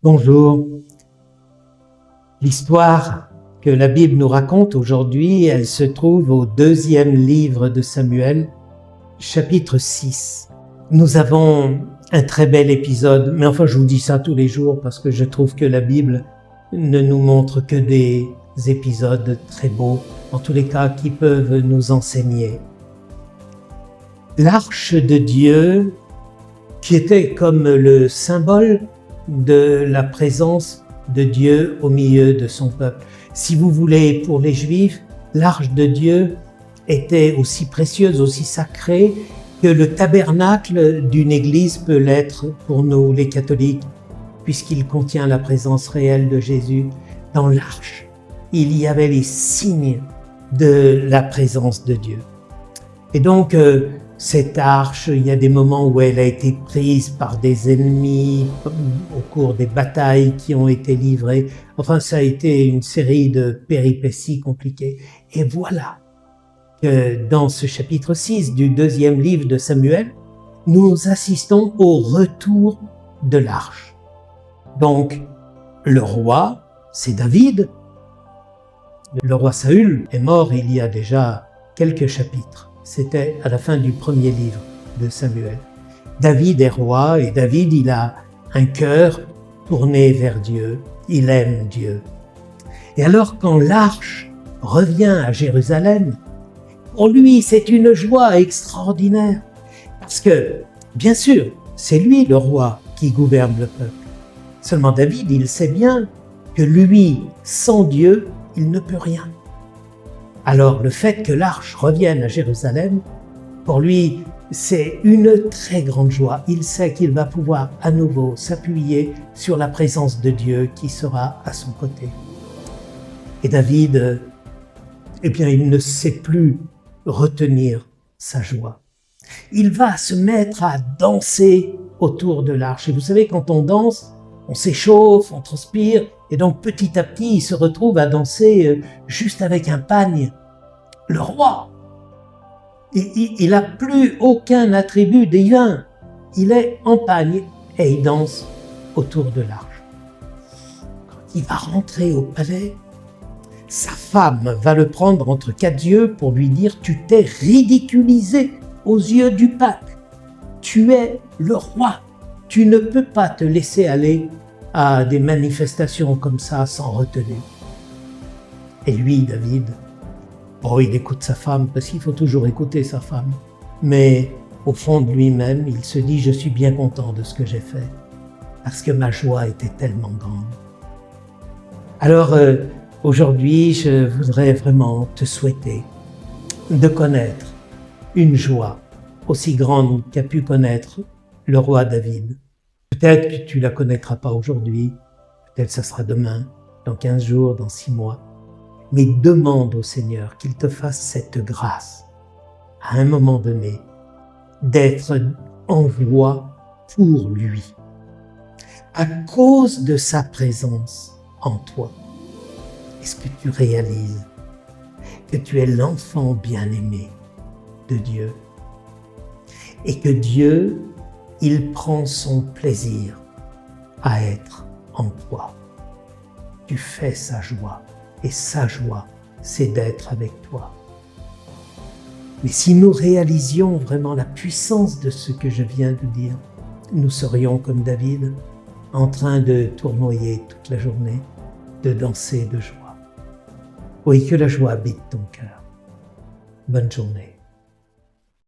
Bonjour. L'histoire que la Bible nous raconte aujourd'hui, elle se trouve au 2e livre de Samuel, chapitre 6. Nous avons un très bel épisode, mais enfin je vous dis ça tous les jours parce que je trouve que la Bible ne nous montre que des épisodes très beaux, en tous les cas qui peuvent nous enseigner. L'arche de Dieu, qui était comme le symbole de la présence de Dieu au milieu de son peuple. Si vous voulez, pour les Juifs, l'arche de Dieu était aussi précieuse, aussi sacrée que le tabernacle d'une église peut l'être pour nous, les catholiques, puisqu'il contient la présence réelle de Jésus. Dans l'arche, il y avait les signes de la présence de Dieu. Et donc, cette arche, il y a des moments où elle a été prise par des ennemis au cours des batailles qui ont été livrées. Enfin, ça a été une série de péripéties compliquées. Et voilà que dans ce chapitre 6 du 2e livre de Samuel, nous assistons au retour de l'arche. Donc, le roi, c'est David. Le roi Saül est mort il y a déjà quelques chapitres. C'était à la fin du 1er livre de Samuel. David est roi et David, il a un cœur tourné vers Dieu. Il aime Dieu. Et alors quand l'arche revient à Jérusalem, pour lui, c'est une joie extraordinaire. Parce que, bien sûr, c'est lui le roi qui gouverne le peuple. Seulement David, il sait bien que lui, sans Dieu, il ne peut rien. Alors le fait que l'arche revienne à Jérusalem, pour lui, c'est une très grande joie. Il sait qu'il va pouvoir à nouveau s'appuyer sur la présence de Dieu qui sera à son côté. Et David, il ne sait plus retenir sa joie. Il va se mettre à danser autour de l'arche. Et vous savez, quand on danse, on s'échauffe, on transpire, et donc petit à petit, il se retrouve à danser juste avec un pagne. Le roi, il n'a plus aucun attribut divin. Il est en pagne et il danse autour de l'arche. Quand il va rentrer au palais, sa femme va le prendre entre 4 yeux pour lui dire « Tu t'es ridiculisé aux yeux du peuple. Tu es le roi. Tu ne peux pas te laisser aller à des manifestations comme ça sans retenue. » Et lui, David, il écoute sa femme parce qu'il faut toujours écouter sa femme. Mais au fond de lui-même, il se dit « Je suis bien content de ce que j'ai fait parce que ma joie était tellement grande. » Alors aujourd'hui, je voudrais vraiment te souhaiter de connaître une joie aussi grande qu'a pu connaître le roi David. Peut-être que tu la connaîtras pas aujourd'hui, peut-être que ça sera demain, dans 15 jours, dans 6 mois. Mais demande au Seigneur qu'il te fasse cette grâce, à un moment donné, d'être en joie pour lui, à cause de sa présence en toi. Est-ce que tu réalises que tu es l'enfant bien-aimé de Dieu et que Dieu, il prend son plaisir à être en toi. Tu fais sa joie et sa joie, c'est d'être avec toi. Mais si nous réalisions vraiment la puissance de ce que je viens de dire, nous serions comme David, en train de tournoyer toute la journée, de danser de joie. Oui, que la joie habite ton cœur. Bonne journée.